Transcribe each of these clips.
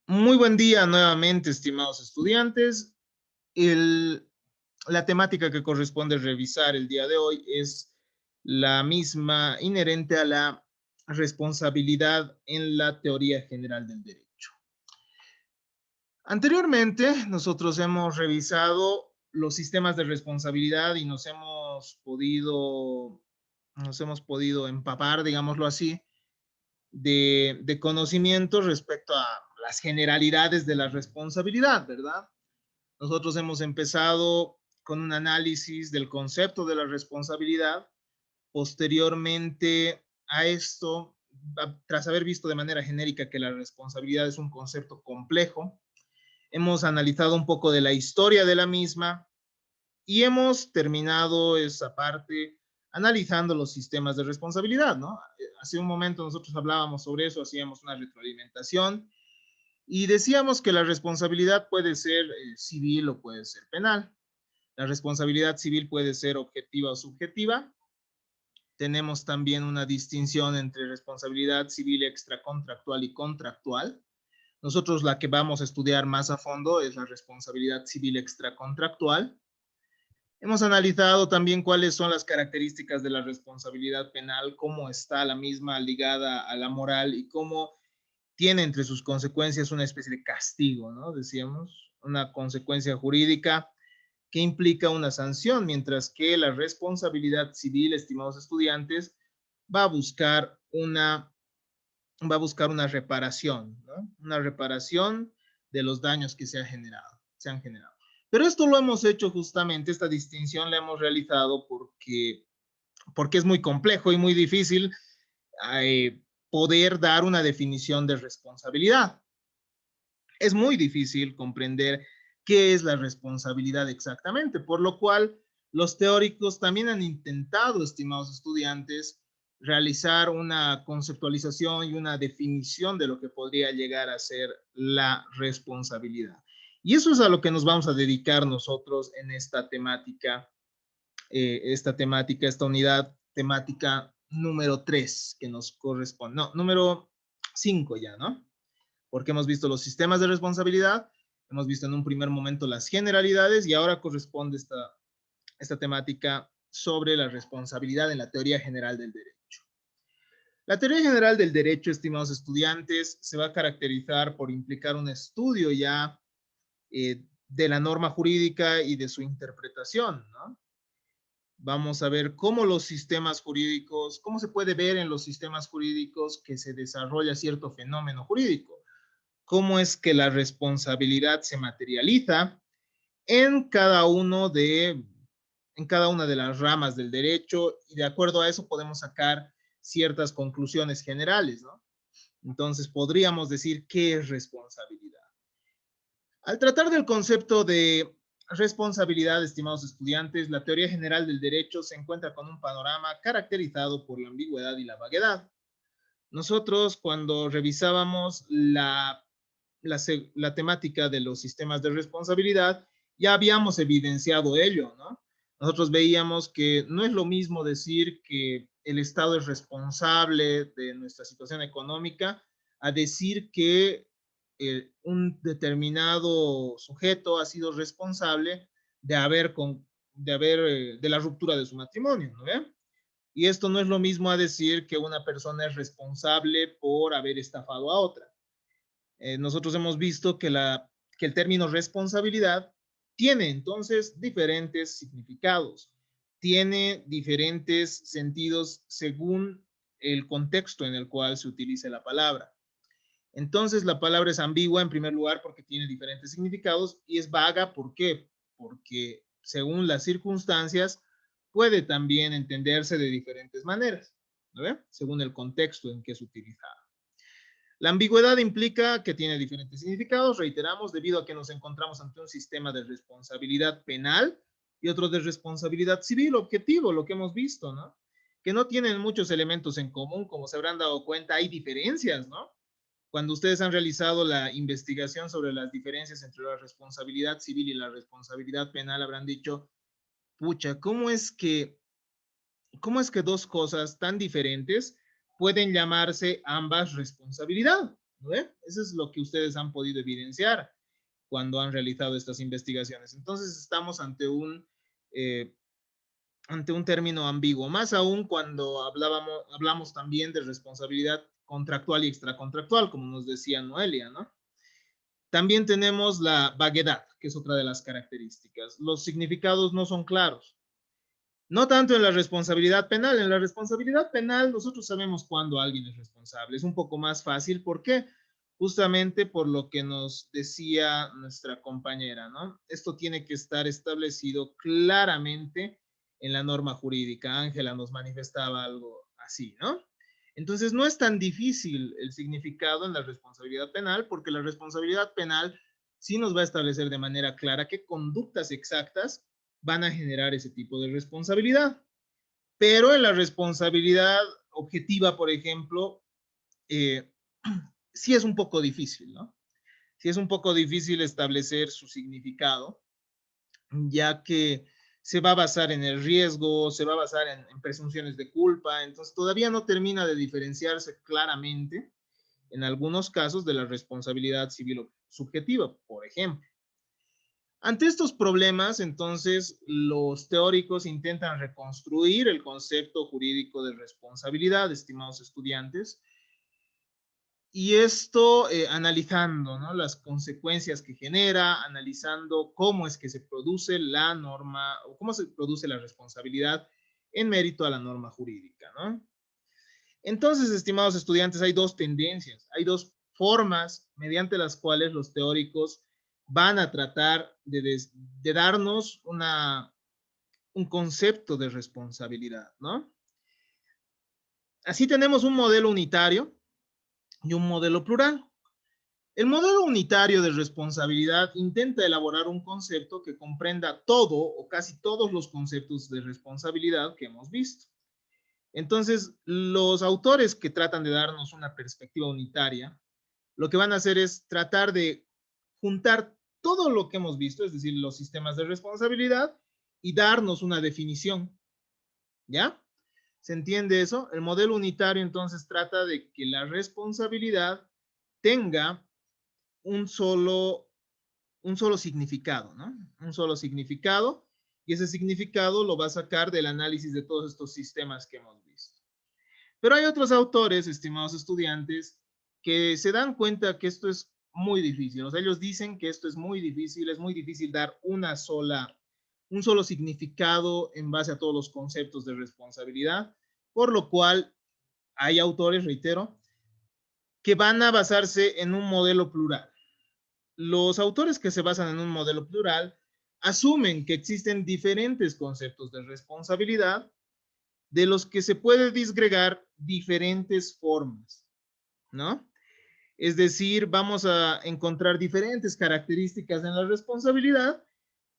Muy buen día nuevamente, estimados estudiantes. El- la temática que corresponde revisar el día de hoy es la misma inherente a la responsabilidad en la teoría general del derecho. Anteriormente, nosotros hemos revisado los sistemas de responsabilidad y nos hemos podido empapar, digámoslo así, de conocimientos respecto a las generalidades de la responsabilidad, ¿verdad? Nosotros hemos empezado con un análisis del concepto de la responsabilidad. Posteriormente a esto, tras haber visto de manera genérica que la responsabilidad es un concepto complejo, hemos analizado un poco de la historia de la misma y hemos terminado esa parte analizando los sistemas de responsabilidad, ¿no? Hace un momento nosotros hablábamos sobre eso, hacíamos una retroalimentación y decíamos que la responsabilidad puede ser civil o puede ser penal. La responsabilidad civil puede ser objetiva o subjetiva. Tenemos también una distinción entre responsabilidad civil extracontractual y contractual. Nosotros la que vamos a estudiar más a fondo es la responsabilidad civil extracontractual. Hemos analizado también cuáles son las características de la responsabilidad penal, cómo está la misma ligada a la moral y cómo tiene entre sus consecuencias una especie de castigo, ¿no? Decíamos, una consecuencia jurídica que implica una sanción, mientras que la responsabilidad civil, estimados estudiantes, va a buscar una, va a buscar una reparación, ¿no? Una reparación de los daños que se han generado. Pero esto lo hemos hecho justamente, esta distinción la hemos realizado porque es muy complejo y muy difícil poder dar una definición de responsabilidad. Es muy difícil comprender qué es la responsabilidad exactamente, por lo cual los teóricos también han intentado, estimados estudiantes, realizar una conceptualización y una definición de lo que podría llegar a ser la responsabilidad. Y eso es a lo que nos vamos a dedicar nosotros en esta unidad temática número 3 que nos corresponde, no, número 5 ya, ¿no? Porque hemos visto los sistemas de responsabilidad, hemos visto en un primer momento las generalidades y ahora corresponde esta temática sobre la responsabilidad en la teoría general del derecho. La teoría general del derecho, estimados estudiantes, se va a caracterizar por implicar un estudio ya de la norma jurídica y de su interpretación, ¿no? Vamos a ver cómo los sistemas jurídicos, cómo se puede ver en los sistemas jurídicos que se desarrolla cierto fenómeno jurídico, cómo es que la responsabilidad se materializa en cada uno de en cada una de las ramas del derecho y de acuerdo a eso podemos sacar ciertas conclusiones generales, ¿no? Entonces podríamos decir qué es responsabilidad. Al tratar del concepto de responsabilidad, estimados estudiantes, la teoría general del derecho se encuentra con un panorama caracterizado por la ambigüedad y la vaguedad. Nosotros cuando revisábamos la temática de los sistemas de responsabilidad, ya habíamos evidenciado ello, ¿no? Nosotros veíamos que no es lo mismo decir que el Estado es responsable de nuestra situación económica a decir que un determinado sujeto ha sido responsable de la ruptura de su matrimonio, ¿no? Y esto no es lo mismo a decir que una persona es responsable por haber estafado a otra. Nosotros hemos visto que el término responsabilidad tiene entonces diferentes significados, tiene diferentes sentidos según el contexto en el cual se utilice la palabra. Entonces la palabra es ambigua en primer lugar porque tiene diferentes significados y es vaga, ¿por qué? Porque según las circunstancias puede también entenderse de diferentes maneras, ¿no ve? Según el contexto en que es utilizada. La ambigüedad implica que tiene diferentes significados, reiteramos, debido a que nos encontramos ante un sistema de responsabilidad penal y otro de responsabilidad civil objetivo, lo que hemos visto, ¿no? Que no tienen muchos elementos en común, como se habrán dado cuenta, hay diferencias, ¿no? Cuando ustedes han realizado la investigación sobre las diferencias entre la responsabilidad civil y la responsabilidad penal, habrán dicho, pucha, ¿cómo es que dos cosas tan diferentes pueden llamarse ambas responsabilidad? ¿no ve? Eso es lo que ustedes han podido evidenciar cuando han realizado estas investigaciones. Entonces estamos ante un término ambiguo, más aún cuando hablamos también de responsabilidad contractual y extracontractual, como nos decía Noelia, ¿no? También tenemos la vaguedad, que es otra de las características. Los significados no son claros. No tanto en la responsabilidad penal. En la responsabilidad penal nosotros sabemos cuándo alguien es responsable. Es un poco más fácil. ¿Por qué? Justamente por lo que nos decía nuestra compañera, ¿no? Esto tiene que estar establecido claramente en la norma jurídica. Ángela nos manifestaba algo así, ¿no? Entonces no es tan difícil el significado en la responsabilidad penal, porque la responsabilidad penal sí nos va a establecer de manera clara qué conductas exactas van a generar ese tipo de responsabilidad. Pero en la responsabilidad objetiva, por ejemplo, sí es un poco difícil, ¿no? Sí es un poco difícil establecer su significado, ya que se va a basar en el riesgo, se va a basar en presunciones de culpa, entonces todavía no termina de diferenciarse claramente en algunos casos de la responsabilidad civil o subjetiva, por ejemplo. Ante estos problemas, entonces, los teóricos intentan reconstruir el concepto jurídico de responsabilidad, estimados estudiantes, y esto analizando, ¿no?, las consecuencias que genera, analizando cómo es que se produce la norma o cómo se produce la responsabilidad en mérito a la norma jurídica, ¿no? Entonces, estimados estudiantes, hay dos tendencias, hay dos formas mediante las cuales los teóricos van a tratar de darnos un concepto de responsabilidad, ¿no? Así tenemos un modelo unitario y un modelo plural. El modelo unitario de responsabilidad intenta elaborar un concepto que comprenda todo o casi todos los conceptos de responsabilidad que hemos visto. Entonces, los autores que tratan de darnos una perspectiva unitaria, lo que van a hacer es tratar de juntar todo lo que hemos visto, es decir, los sistemas de responsabilidad, y darnos una definición, ¿ya? ¿Se entiende eso? El modelo unitario entonces trata de que la responsabilidad tenga un solo, un solo significado, ¿no? Un solo significado, y ese significado lo va a sacar del análisis de todos estos sistemas que hemos visto. Pero hay otros autores, estimados estudiantes, que se dan cuenta que esto es muy difícil. O sea, ellos dicen que esto es muy difícil dar un solo significado en base a todos los conceptos de responsabilidad, por lo cual hay autores, reitero, que van a basarse en un modelo plural. Los autores que se basan en un modelo plural asumen que existen diferentes conceptos de responsabilidad de los que se puede disgregar diferentes formas, ¿no? Es decir, vamos a encontrar diferentes características en la responsabilidad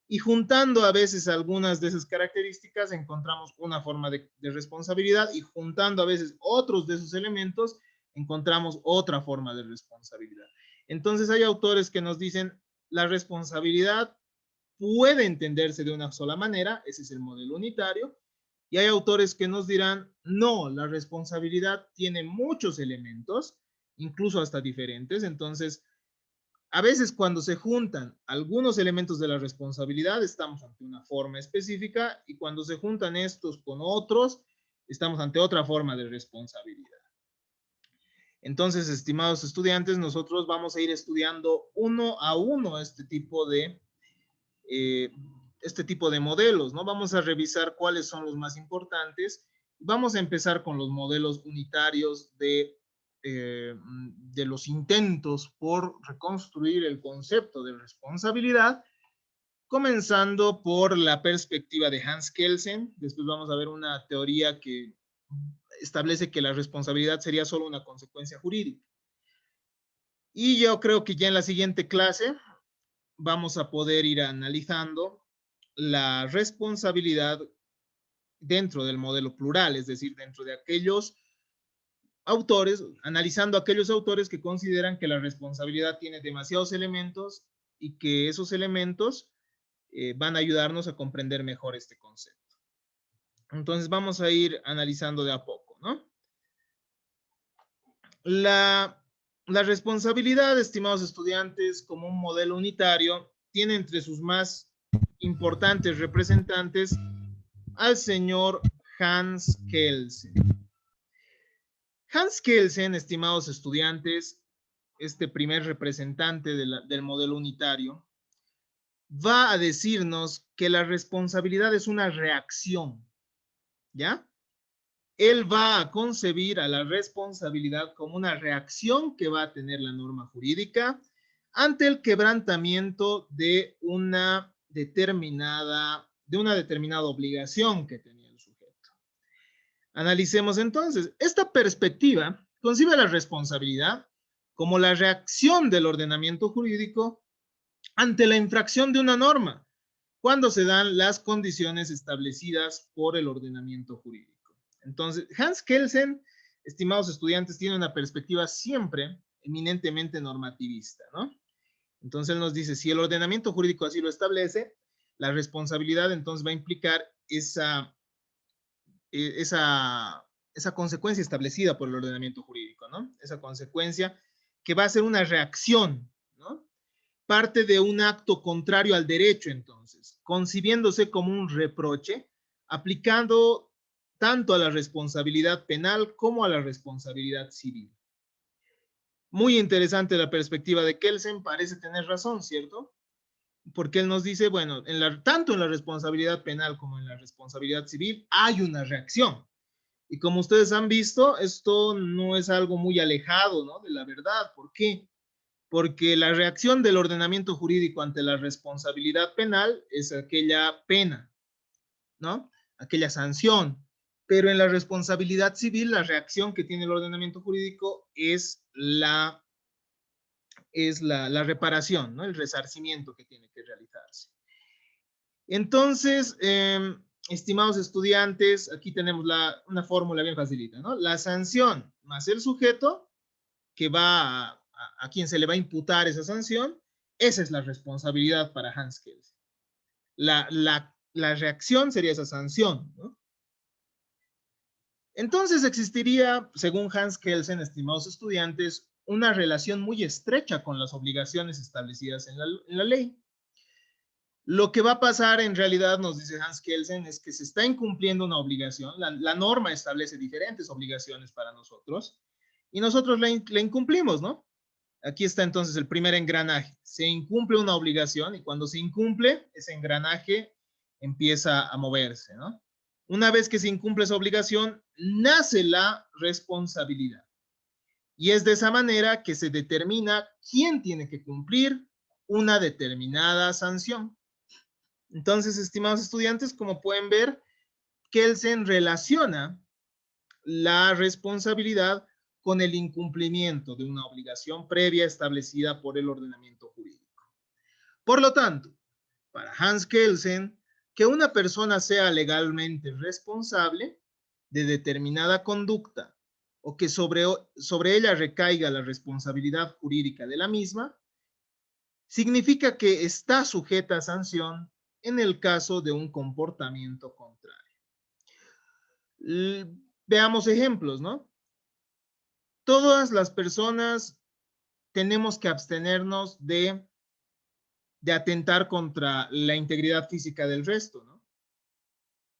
y juntando a veces algunas de esas características encontramos una forma de responsabilidad y juntando a veces otros de esos elementos encontramos otra forma de responsabilidad. Entonces hay autores que nos dicen la responsabilidad puede entenderse de una sola manera, ese es el modelo unitario, y hay autores que nos dirán, no, la responsabilidad tiene muchos elementos, incluso hasta diferentes, entonces a veces cuando se juntan algunos elementos de la responsabilidad estamos ante una forma específica y cuando se juntan estos con otros estamos ante otra forma de responsabilidad. Entonces, estimados estudiantes, nosotros vamos a ir estudiando uno a uno eh, este tipo de modelos, ¿no? Vamos a revisar cuáles son los más importantes. Vamos a empezar con los modelos unitarios de los intentos por reconstruir el concepto de responsabilidad, comenzando por la perspectiva de Hans Kelsen. Después vamos a ver una teoría que establece que la responsabilidad sería solo una consecuencia jurídica. Y yo creo que ya en la siguiente clase vamos a poder ir analizando la responsabilidad dentro del modelo plural, es decir, dentro de aquellos autores, analizando aquellos autores que consideran que la responsabilidad tiene demasiados elementos y que esos elementos van a ayudarnos a comprender mejor este concepto. Entonces vamos a ir analizando de a poco, ¿no? La La responsabilidad, estimados estudiantes, como un modelo unitario, tiene entre sus más importantes representantes al señor Hans Kelsen. Hans Kelsen, estimados estudiantes, este primer representante del modelo unitario, va a decirnos que la responsabilidad es una reacción, ¿ya? Él va a concebir a la responsabilidad como una reacción que va a tener la norma jurídica ante el quebrantamiento de una determinada obligación que tenía el sujeto. Analicemos entonces. Esta perspectiva concibe la responsabilidad como la reacción del ordenamiento jurídico ante la infracción de una norma, cuando se dan las condiciones establecidas por el ordenamiento jurídico. Entonces, Hans Kelsen, estimados estudiantes, tiene una perspectiva siempre eminentemente normativista, ¿no? Entonces, él nos dice, si el ordenamiento jurídico así lo establece, la responsabilidad entonces va a implicar esa consecuencia establecida por el ordenamiento jurídico, ¿no? Esa consecuencia que va a ser una reacción, ¿no? Parte de un acto contrario al derecho, entonces, concibiéndose como un reproche, aplicando tanto a la responsabilidad penal como a la responsabilidad civil. Muy interesante la perspectiva de Kelsen, parece tener razón, ¿cierto? Porque él nos dice, bueno, tanto en la responsabilidad penal como en la responsabilidad civil hay una reacción. Y como ustedes han visto, esto no es algo muy alejado, ¿no?, de la verdad. ¿Por qué? Porque la reacción del ordenamiento jurídico ante la responsabilidad penal es aquella pena, ¿no? Aquella sanción. Pero en la responsabilidad civil, la reacción que tiene el ordenamiento jurídico es la reparación, ¿no? El resarcimiento que tiene que realizarse. Entonces, estimados estudiantes, aquí tenemos una fórmula bien facilita, ¿no? La sanción más el sujeto que va a quien se le va a imputar esa sanción, esa es la responsabilidad para Hans Kelsen. La reacción sería esa sanción, ¿no? Entonces existiría, según Hans Kelsen, estimados estudiantes, una relación muy estrecha con las obligaciones establecidas en la ley. Lo que va a pasar en realidad, nos dice Hans Kelsen, es que se está incumpliendo una obligación. La norma establece diferentes obligaciones para nosotros y nosotros la incumplimos, ¿no? Aquí está entonces el primer engranaje. Se incumple una obligación y cuando se incumple, ese engranaje empieza a moverse, ¿no? Una vez que se incumple esa obligación, nace la responsabilidad. Y es de esa manera que se determina quién tiene que cumplir una determinada sanción. Entonces, estimados estudiantes, como pueden ver, Kelsen relaciona la responsabilidad con el incumplimiento de una obligación previa establecida por el ordenamiento jurídico. Por lo tanto, para Hans Kelsen, que una persona sea legalmente responsable de determinada conducta o que sobre ella recaiga la responsabilidad jurídica de la misma, significa que está sujeta a sanción en el caso de un comportamiento contrario. Veamos ejemplos, ¿no? Todas las personas tenemos que abstenernos de atentar contra la integridad física del resto, ¿no?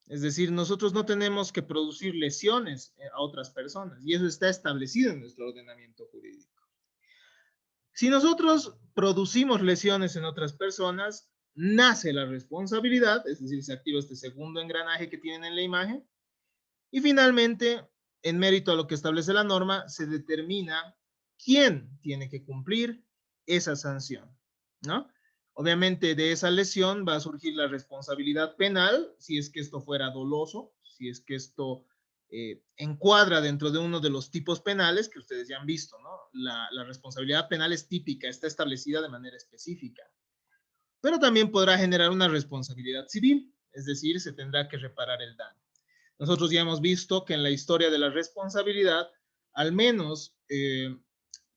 Es decir, nosotros no tenemos que producir lesiones a otras personas y eso está establecido en nuestro ordenamiento jurídico. Si nosotros producimos lesiones en otras personas, nace la responsabilidad, es decir, se activa este segundo engranaje que tienen en la imagen y finalmente, en mérito a lo que establece la norma, se determina quién tiene que cumplir esa sanción, ¿no? Obviamente de esa lesión va a surgir la responsabilidad penal, si es que esto fuera doloso, si es que esto encuadra dentro de uno de los tipos penales que ustedes ya han visto, ¿no? La responsabilidad penal es típica, está establecida de manera específica. Pero también podrá generar una responsabilidad civil, es decir, se tendrá que reparar el daño. Nosotros ya hemos visto que en la historia de la responsabilidad, al menos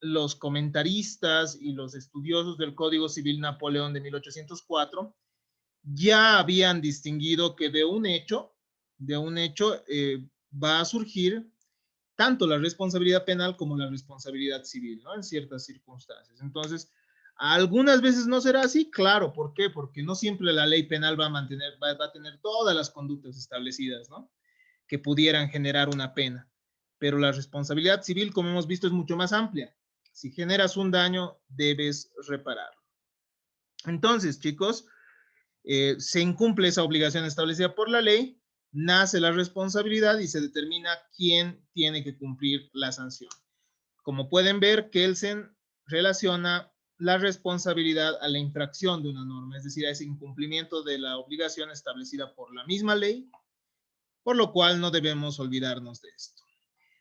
los comentaristas y los estudiosos del Código Civil Napoleón de 1804 ya habían distinguido que de un hecho va a surgir tanto la responsabilidad penal como la responsabilidad civil, ¿no? En ciertas circunstancias. Entonces, algunas veces no será así, claro, ¿por qué? Porque no siempre la ley penal va a tener todas las conductas establecidas, ¿no? Que pudieran generar una pena. Pero la responsabilidad civil, como hemos visto, es mucho más amplia. Si generas un daño, debes repararlo. Entonces, chicos, se incumple esa obligación establecida por la ley, nace la responsabilidad y se determina quién tiene que cumplir la sanción. Como pueden ver, Kelsen relaciona la responsabilidad a la infracción de una norma, es decir, a ese incumplimiento de la obligación establecida por la misma ley, por lo cual no debemos olvidarnos de esto.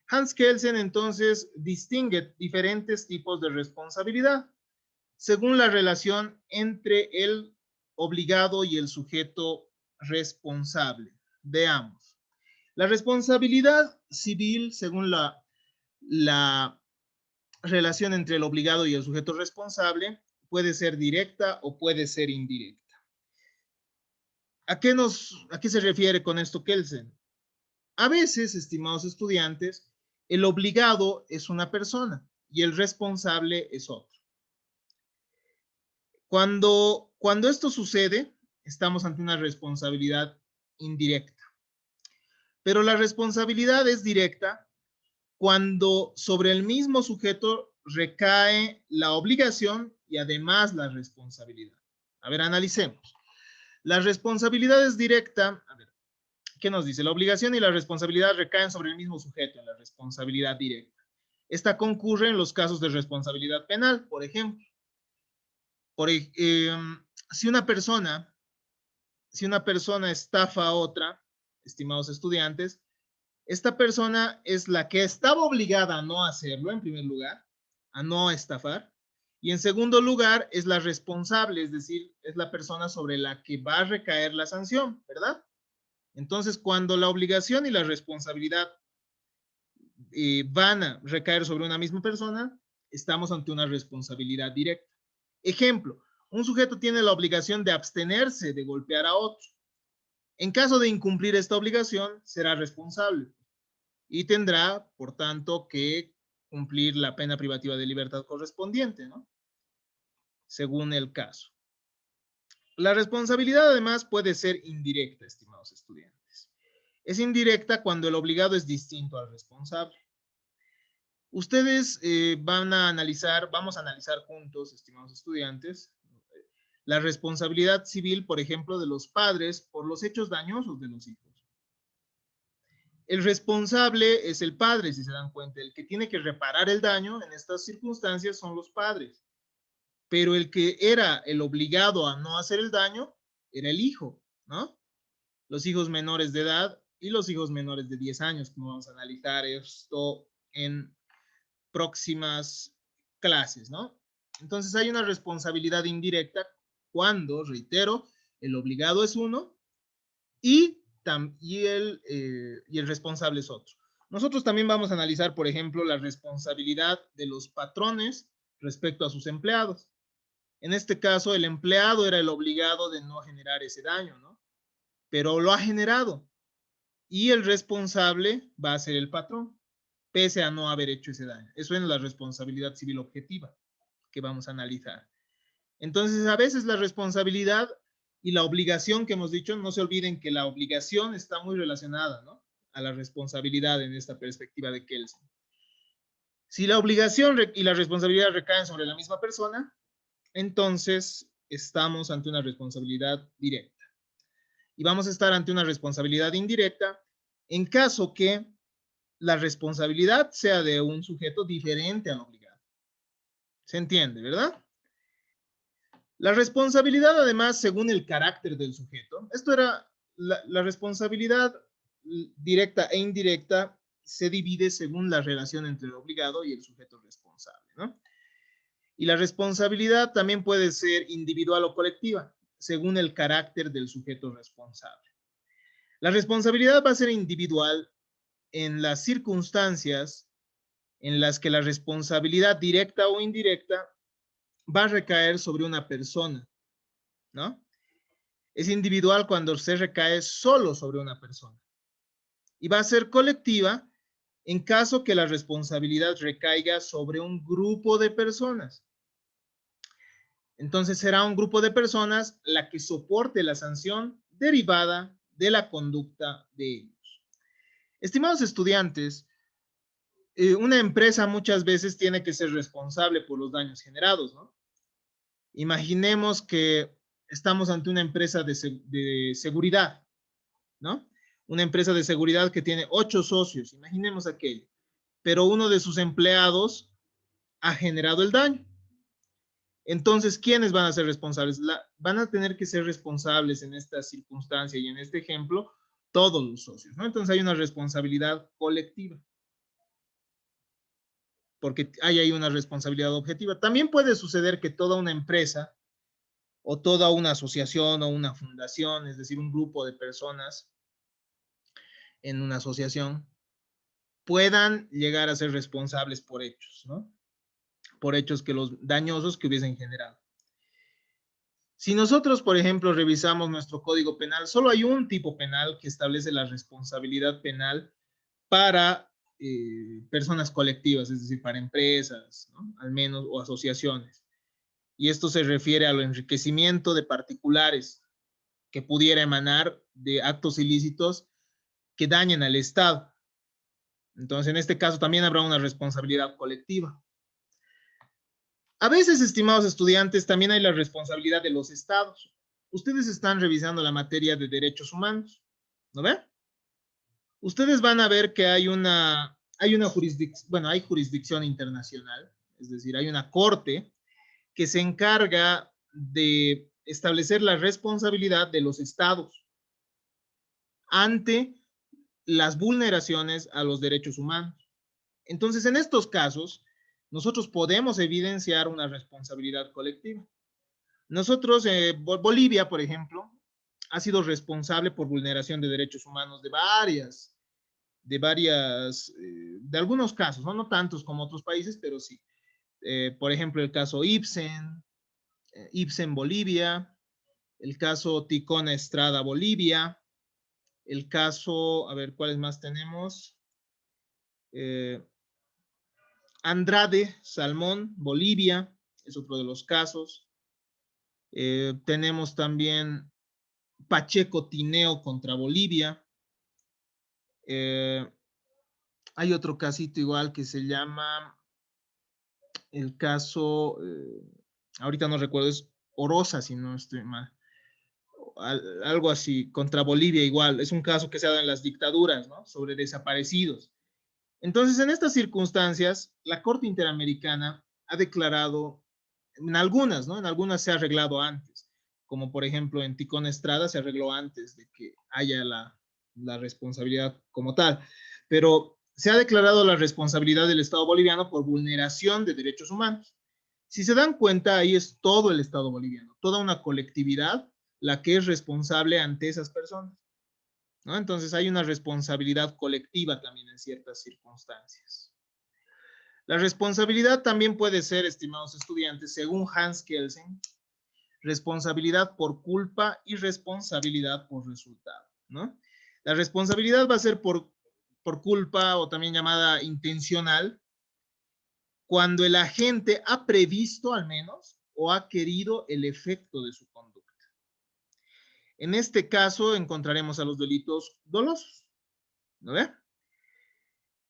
Hans Kelsen entonces distingue diferentes tipos de responsabilidad según la relación entre el obligado y el sujeto responsable. Veamos. La responsabilidad civil, según la relación entre el obligado y el sujeto responsable, puede ser directa o puede ser indirecta. ¿A qué se refiere con esto Kelsen? A veces, estimados estudiantes, el obligado es una persona y el responsable es otro. Cuando esto sucede, estamos ante una responsabilidad indirecta. Pero la responsabilidad es directa cuando sobre el mismo sujeto recae la obligación y además la responsabilidad. A ver, analicemos. La responsabilidad es directa. A ver, ¿qué nos dice? La obligación y la responsabilidad recaen sobre el mismo sujeto en la responsabilidad directa. Esta concurre en los casos de responsabilidad penal, por ejemplo. Si una persona estafa a otra, estimados estudiantes, esta persona es la que estaba obligada a no hacerlo, en primer lugar, a no estafar, y en segundo lugar es la responsable, es decir, es la persona sobre la que va a recaer la sanción, ¿verdad? Entonces, cuando la obligación y la responsabilidad van a recaer sobre una misma persona, estamos ante una responsabilidad directa. Ejemplo, un sujeto tiene la obligación de abstenerse de golpear a otro. En caso de incumplir esta obligación, será responsable y tendrá, por tanto, que cumplir la pena privativa de libertad correspondiente, ¿no? Según el caso. La responsabilidad, además, puede ser indirecta, estimados estudiantes. Es indirecta cuando el obligado es distinto al responsable. Ustedes vamos a analizar juntos, estimados estudiantes, la responsabilidad civil, por ejemplo, de los padres por los hechos dañosos de los hijos. El responsable es el padre, si se dan cuenta. El que tiene que reparar el daño en estas circunstancias son los padres. Pero el que era el obligado a no hacer el daño era el hijo, ¿no? Los hijos menores de edad y los hijos menores de 10 años, como vamos a analizar esto en próximas clases, ¿no? Entonces hay una responsabilidad indirecta cuando, reitero, el obligado es uno y el responsable es otro. Nosotros también vamos a analizar, por ejemplo, la responsabilidad de los patrones respecto a sus empleados. En este caso, el empleado era el obligado de no generar ese daño, ¿no? Pero lo ha generado. Y el responsable va a ser el patrón, pese a no haber hecho ese daño. Eso es la responsabilidad civil objetiva que vamos a analizar. Entonces, a veces la responsabilidad y la obligación que hemos dicho, no se olviden que la obligación está muy relacionada, ¿no? A la responsabilidad en esta perspectiva de Kelsen. Si la obligación y la responsabilidad recaen sobre la misma persona, entonces estamos ante una responsabilidad directa. Y vamos a estar ante una responsabilidad indirecta en caso que la responsabilidad sea de un sujeto diferente al obligado. ¿Se entiende, verdad? La responsabilidad, además, según el carácter del sujeto, esto era la responsabilidad directa e indirecta se divide según la relación entre el obligado y el sujeto responsable, ¿no? Y la responsabilidad también puede ser individual o colectiva, según el carácter del sujeto responsable. La responsabilidad va a ser individual en las circunstancias en las que la responsabilidad directa o indirecta va a recaer sobre una persona, ¿no? Es individual cuando se recae solo sobre una persona. Y va a ser colectiva en caso que la responsabilidad recaiga sobre un grupo de personas. Entonces será un grupo de personas la que soporte la sanción derivada de la conducta de ellos. Estimados estudiantes, una empresa muchas veces tiene que ser responsable por los daños generados, ¿no? Imaginemos que estamos ante una empresa de seguridad, ¿no? Una empresa de seguridad que tiene 8 socios, imaginemos aquello, pero uno de sus empleados ha generado el daño. Entonces, ¿quiénes van a ser responsables? Van a tener que ser responsables en esta circunstancia y en este ejemplo todos los socios, ¿no? Entonces hay una responsabilidad colectiva, porque hay ahí una responsabilidad objetiva. También puede suceder que toda una empresa o toda una asociación o una fundación, es decir, un grupo de personas en una asociación, puedan llegar a ser responsables por hechos, ¿no? Por hechos que los dañosos que hubiesen generado. Si nosotros, por ejemplo, revisamos nuestro código penal, solo hay un tipo penal que establece la responsabilidad penal para personas colectivas, es decir, para empresas, ¿no? Al menos, o asociaciones. Y esto se refiere al enriquecimiento de particulares que pudiera emanar de actos ilícitos que dañen al Estado. Entonces, en este caso también habrá una responsabilidad colectiva. A veces, estimados estudiantes, también hay la responsabilidad de los estados. Ustedes están revisando la materia de derechos humanos, ¿no ven? Ustedes van a ver que hay una jurisdicción, bueno, hay jurisdicción internacional, es decir, hay una corte que se encarga de establecer la responsabilidad de los estados ante las vulneraciones a los derechos humanos. Entonces, en estos casos, nosotros podemos evidenciar una responsabilidad colectiva. Nosotros, Bolivia, por ejemplo, ha sido responsable por vulneración de derechos humanos de algunos casos, ¿no? No tantos como otros países, pero sí. Por ejemplo, el caso Ibsen Bolivia, el caso Ticona Estrada Bolivia, el caso, a ver, ¿cuáles más tenemos? Andrade Salmón Bolivia, es otro de los casos. Tenemos también Pacheco Tineo contra Bolivia. Hay otro casito igual que se llama el caso, ahorita no recuerdo, es Orosa, si no estoy mal. Algo así, contra Bolivia igual. Es un caso que se ha dado en las dictaduras, ¿no? Sobre desaparecidos. Entonces, en estas circunstancias, la Corte Interamericana ha declarado, en algunas, ¿no? En algunas se ha arreglado antes, como por ejemplo en Ticón Estrada se arregló antes de que haya la responsabilidad como tal, pero se ha declarado la responsabilidad del Estado boliviano por vulneración de derechos humanos. Si se dan cuenta, ahí es todo el Estado boliviano, toda una colectividad la que es responsable ante esas personas, ¿no? Entonces hay una responsabilidad colectiva también en ciertas circunstancias. La responsabilidad también puede ser, estimados estudiantes, según Hans Kelsen, responsabilidad por culpa y responsabilidad por resultado, ¿no? La responsabilidad va a ser por culpa o también llamada intencional, cuando el agente ha previsto al menos o ha querido el efecto de su conducta. En este caso encontraremos a los delitos dolosos, ¿no ve?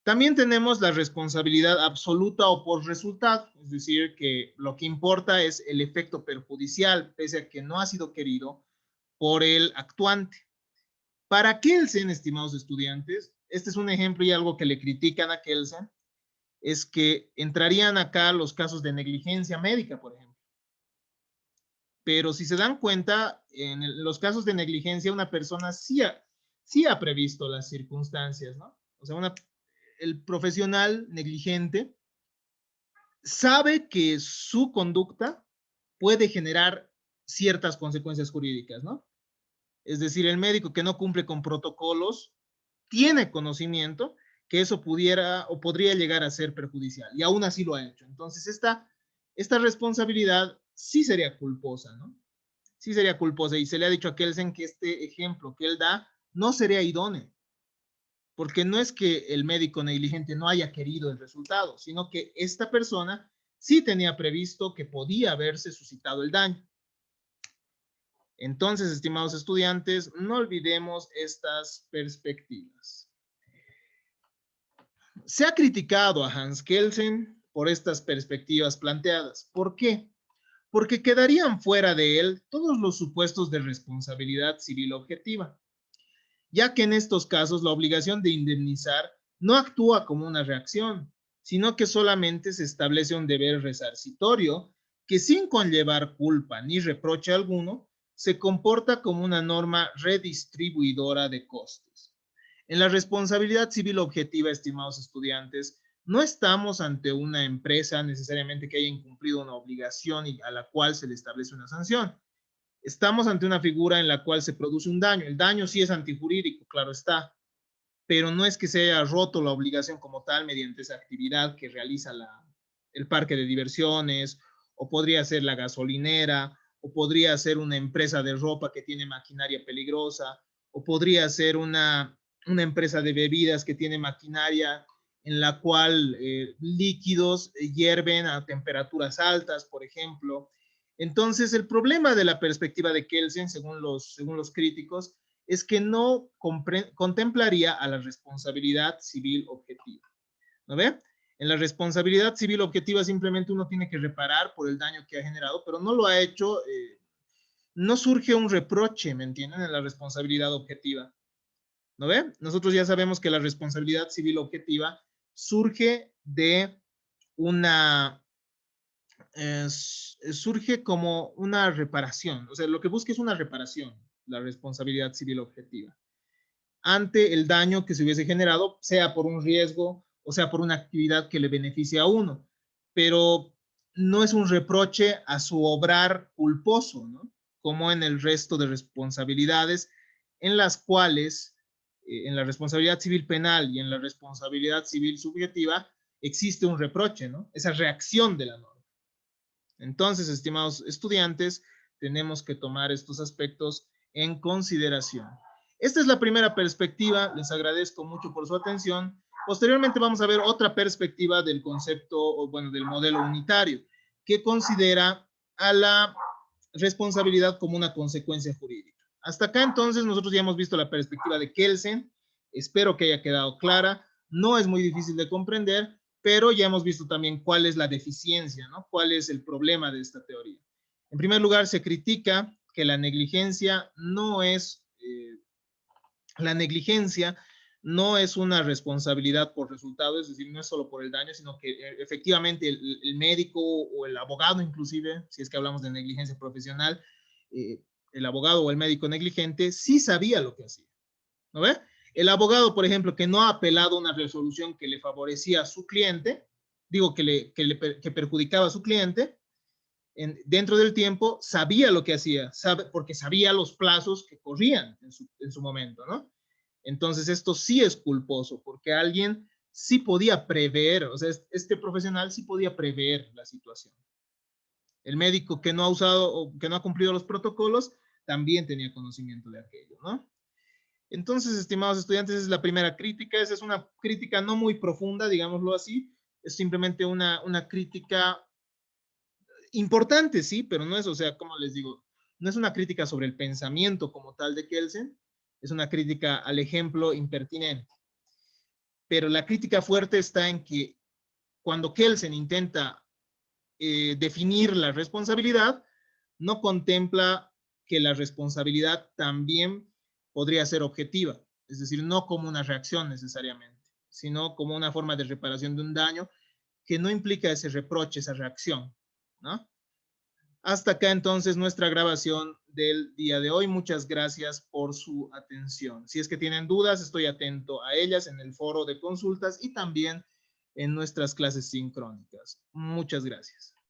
También tenemos la responsabilidad absoluta o por resultado, es decir, que lo que importa es el efecto perjudicial, pese a que no ha sido querido por el actuante. Para Kelsen, estimados estudiantes, este es un ejemplo y algo que le critican a Kelsen, es que entrarían acá los casos de negligencia médica, por ejemplo. Pero si se dan cuenta, en los casos de negligencia, una persona sí ha previsto las circunstancias, ¿no? O sea, el profesional negligente sabe que su conducta puede generar ciertas consecuencias jurídicas, ¿no? Es decir, el médico que no cumple con protocolos tiene conocimiento que eso pudiera o podría llegar a ser perjudicial y aún así lo ha hecho. Entonces, esta responsabilidad sí sería culposa, ¿no? Sí sería culposa y se le ha dicho a Kelsen que este ejemplo que él da no sería idóneo, porque no es que el médico negligente no haya querido el resultado, sino que esta persona sí tenía previsto que podía haberse suscitado el daño. Entonces, estimados estudiantes, no olvidemos estas perspectivas. Se ha criticado a Hans Kelsen por estas perspectivas planteadas. ¿Por qué? Porque quedarían fuera de él todos los supuestos de responsabilidad civil objetiva, ya que en estos casos la obligación de indemnizar no actúa como una reacción, sino que solamente se establece un deber resarcitorio que sin conllevar culpa ni reproche alguno, se comporta como una norma redistribuidora de costes. En la responsabilidad civil objetiva, estimados estudiantes, no estamos ante una empresa necesariamente que haya incumplido una obligación y a la cual se le establece una sanción. Estamos ante una figura en la cual se produce un daño. El daño sí es antijurídico, claro está, pero no es que se haya roto la obligación como tal mediante esa actividad que realiza el parque de diversiones, o podría ser la gasolinera, o podría ser una empresa de ropa que tiene maquinaria peligrosa, o podría ser una empresa de bebidas que tiene maquinaria en la cual líquidos hierven a temperaturas altas, por ejemplo. Entonces, el problema de la perspectiva de Kelsen, según los críticos, es que no contemplaría a la responsabilidad civil objetiva. ¿No ve? En la responsabilidad civil objetiva simplemente uno tiene que reparar por el daño que ha generado, pero no lo ha hecho, no surge un reproche, ¿me entienden? En la responsabilidad objetiva. ¿No ve? Nosotros ya sabemos que la responsabilidad civil objetiva surge de una, surge como una reparación, o sea, lo que busca es una reparación, la responsabilidad civil objetiva, ante el daño que se hubiese generado, sea por un riesgo o sea por una actividad que le beneficie a uno, pero no es un reproche a su obrar culposo, ¿no? Como en el resto de responsabilidades en las cuales, en la responsabilidad civil penal y en la responsabilidad civil subjetiva, existe un reproche, ¿no? Esa reacción de la norma. Entonces, estimados estudiantes, tenemos que tomar estos aspectos en consideración. Esta es la primera perspectiva, les agradezco mucho por su atención. Posteriormente vamos a ver otra perspectiva del concepto, bueno, del modelo unitario, que considera a la responsabilidad como una consecuencia jurídica. Hasta acá entonces nosotros ya hemos visto la perspectiva de Kelsen, espero que haya quedado clara, no es muy difícil de comprender, pero ya hemos visto también cuál es la deficiencia, ¿no? Cuál es el problema de esta teoría. En primer lugar, se critica que la negligencia no es una responsabilidad por resultado, es decir, no es solo por el daño, sino que efectivamente el médico o el abogado inclusive, si es que hablamos de negligencia profesional, el abogado o el médico negligente sí sabía lo que hacía, ¿no ve? El abogado, por ejemplo, que no ha apelado una resolución que le favorecía a su cliente, digo que perjudicaba a su cliente, dentro del tiempo sabía lo que hacía, porque sabía los plazos que corrían en su momento, ¿no? Entonces esto sí es culposo, porque alguien sí podía prever, o sea, este profesional sí podía prever la situación. El médico que no ha usado o que no ha cumplido los protocolos también tenía conocimiento de aquello, ¿no? Entonces, estimados estudiantes, esa es la primera crítica. Esa es una crítica no muy profunda, digámoslo así. Es simplemente una crítica importante, sí, pero no es, o sea, como les digo, no es una crítica sobre el pensamiento como tal de Kelsen, es una crítica al ejemplo impertinente. Pero la crítica fuerte está en que cuando Kelsen intenta definir la responsabilidad, no contempla que la responsabilidad también podría ser objetiva, es decir, no como una reacción necesariamente, sino como una forma de reparación de un daño que no implica ese reproche, esa reacción, ¿no? Hasta acá entonces nuestra grabación del día de hoy. Muchas gracias por su atención. Si es que tienen dudas, estoy atento a ellas en el foro de consultas y también en nuestras clases sincrónicas. Muchas gracias.